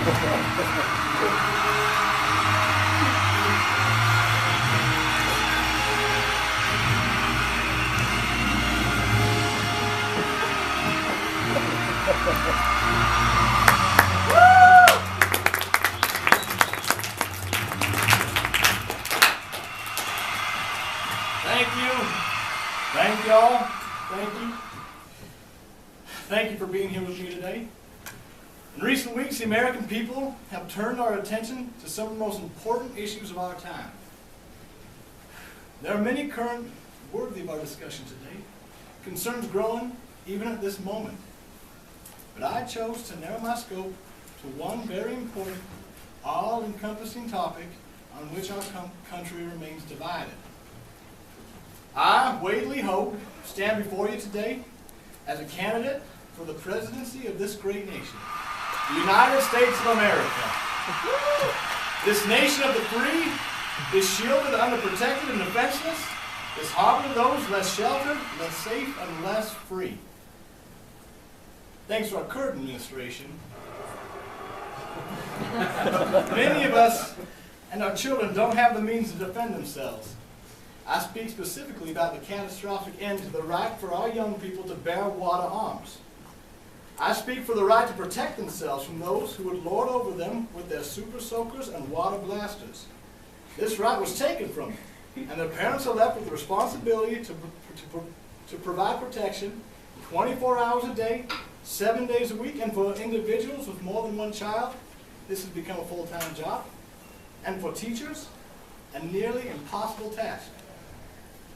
Thank you. Thank y'all. Thank you. Thank you for being here with me today. In recent weeks, the American people have turned our attention to some of the most important issues of our time. There are many current worthy of our discussion today, concerns growing even at this moment. But I chose to narrow my scope to one very important, all-encompassing topic on which our country remains divided. I, Wade Lee Hogue, stand before you today as a candidate for the presidency of this great nation, the United States of America. This nation of the free, this shielded, underprotected, and defenseless, this harbor to those less sheltered, less safe, and less free. Thanks to our current administration, many of us and our children don't have the means to defend themselves. I speak specifically about the catastrophic end to the right for our young people to bear water arms. I speak for the right to protect themselves from those who would lord over them with their super soakers and water blasters. This right was taken from them, and their parents are left with the responsibility to provide protection 24 hours a day, 7 days a week, and for individuals with more than one child, this has become a full-time job, and for teachers, a nearly impossible task.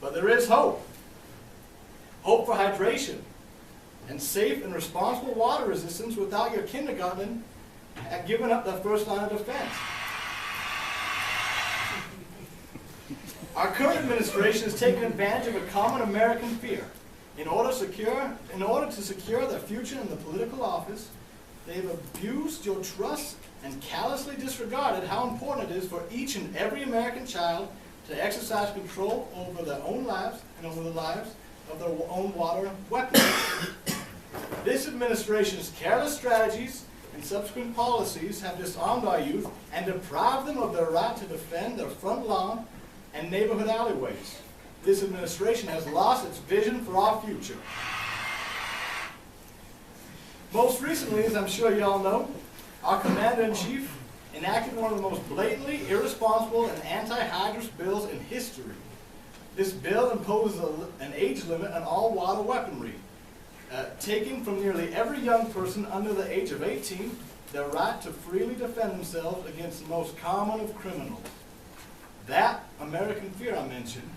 But there is hope. Hope for hydration and safe and responsible water resistance without your kindergarten giving up the first line of defense. Our current administration has taken advantage of a common American fear. In order to secure their future in the political office, they've abused your trust and callously disregarded how important it is for each and every American child to exercise control over their own lives and over the lives of their own water weapons. This administration's careless strategies and subsequent policies have disarmed our youth and deprived them of their right to defend their front lawn and neighborhood alleyways. This administration has lost its vision for our future. Most recently, as I'm sure you all know, our Commander-in-Chief enacted one of the most blatantly irresponsible and anti-hydrous bills in history. This bill imposes an age limit on all water weaponry, taking from nearly every young person under the age of 18 their right to freely defend themselves against the most common of criminals. That American fear I mentioned,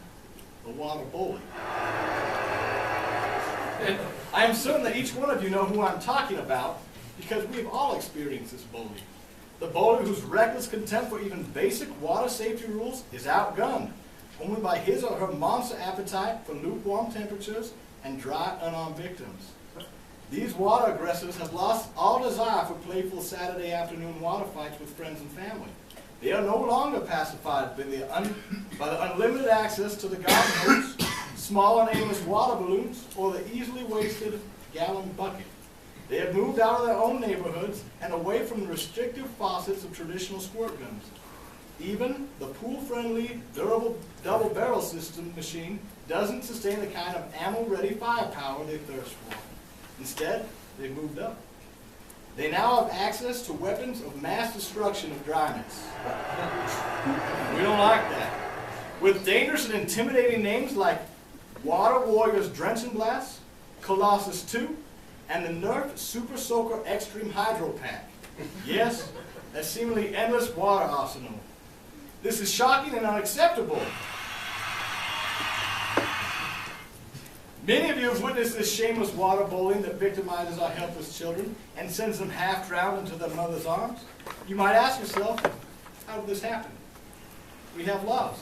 the water bully. I am certain that each one of you know who I'm talking about because we've all experienced this bully. The bully whose reckless contempt for even basic water safety rules is outgunned only by his or her monster appetite for lukewarm temperatures and dry, unarmed victims. These water aggressors have lost all desire for playful Saturday afternoon water fights with friends and family. They are no longer pacified by the unlimited access to the garden hose, small and aimless water balloons, or the easily wasted gallon bucket. They have moved out of their own neighborhoods and away from the restrictive faucets of traditional squirt guns. Even the pool-friendly, durable double-barrel system machine doesn't sustain the kind of ammo-ready firepower they thirst for. Instead, they've moved up. They now have access to weapons of mass destruction of dryness. We don't like that. With dangerous and intimidating names like Water Warriors Drenching Blast, Colossus 2, and the Nerf Super Soaker Extreme Hydro Pack. Yes, that seemingly endless water arsenal. This is shocking and unacceptable. Many of you have witnessed this shameless water bullying that victimizes our helpless children and sends them half-drowned into their mother's arms. You might ask yourself, how did this happen? We have laws.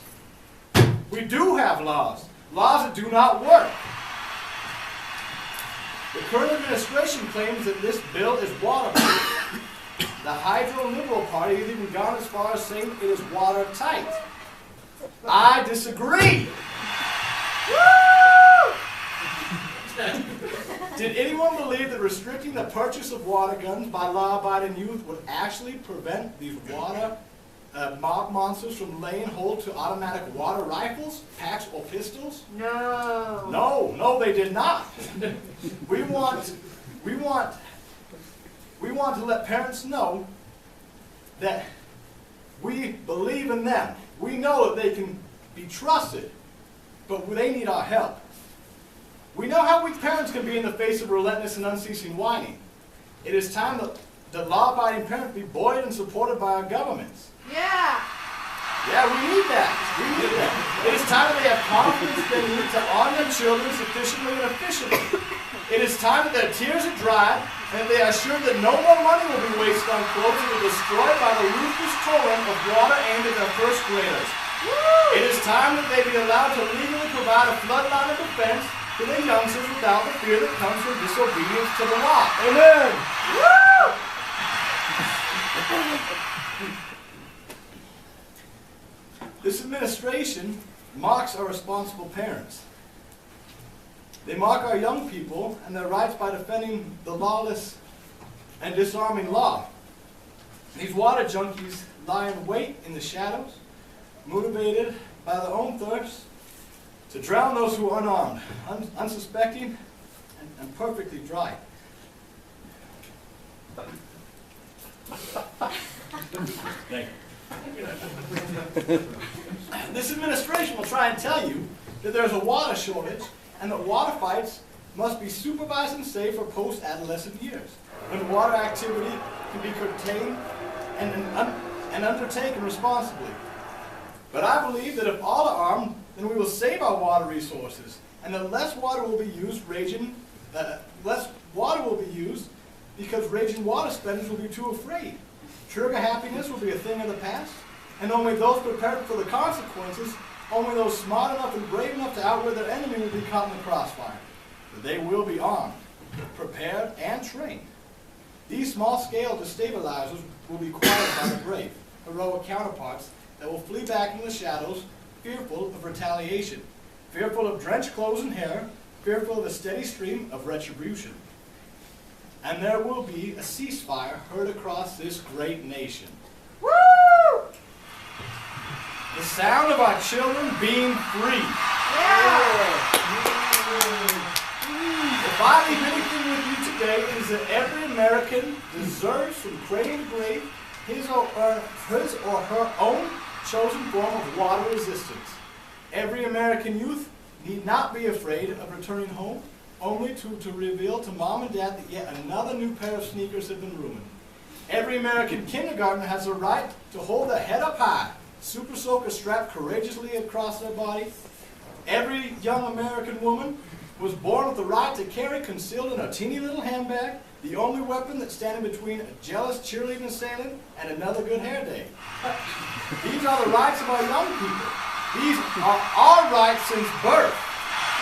We do have laws. Laws that do not work. The current administration claims that this bill is waterproof. The hydro-liberal party has even gone as far as saying it is watertight. I disagree. Did anyone believe that restricting the purchase of water guns by law-abiding youth would actually prevent these water mob monsters from laying hold to automatic water rifles, packs, or pistols? No. No, they did not. We want to let parents know that we believe in them. We know that they can be trusted, but they need our help. We know how weak parents can be in the face of relentless and unceasing whining. It is time that law-abiding parents be buoyed and supported by our governments. Yeah. Yeah, we need that. We need that. It is time that they have confidence they need to arm their children sufficiently and efficiently. It is time that their tears are dried and they are assured that no more money will be wasted on clothes that are destroyed by the ruthless torrent of water aimed at their first graders. It is time that they be allowed to legally provide a floodline of defense to their youngsters without the fear that comes from disobedience to the law. Amen. Woo! This administration mocks our responsible parents. They mock our young people and their rights by defending the lawless and disarming law. These water junkies lie in wait in the shadows, motivated by their own thirst to drown those who are unarmed, unsuspecting, and perfectly dry. Thank you. This administration will try and tell you that there's a water shortage and that water fights must be supervised and safe for post-adolescent years, when water activity can be curtailed and undertaken responsibly. But I believe that if all are armed, then we will save our water resources, and that less water will be used because raging water spenders will be too afraid. Trigger happiness will be a thing of the past, and only those prepared for the consequences, only those smart enough and brave enough to outwit their enemy will be caught in the crossfire. But they will be armed, prepared, and trained. These small-scale destabilizers will be quieted by the brave, heroic counterparts that will flee back in the shadows, fearful of retaliation, fearful of drenched clothes and hair, fearful of the steady stream of retribution. And there will be a ceasefire heard across this great nation. Woo! The sound of our children being free. Yeah. If I leave anything with you today, it is that every American deserves from cradle to grave his or her own chosen form of water resistance. Every American youth need not be afraid of returning home, only to reveal to mom and dad that yet another new pair of sneakers have been ruined. Every American kindergartner has a right to hold their head up high, super soaker strapped courageously across their body. Every young American woman was born with the right to carry concealed in her teeny little handbag the only weapon that's standing between a jealous cheerleading assailant and another good hair day. These are the rights of our young people. These are our rights since birth.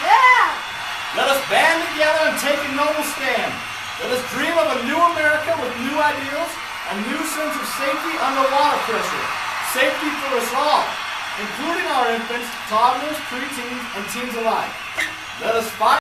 Yeah. Let us band together and take a noble stand. Let us dream of a new America with new ideals, a new sense of safety under water pressure. Safety for us all, including our infants, toddlers, preteens, and teens alike. Let us fight.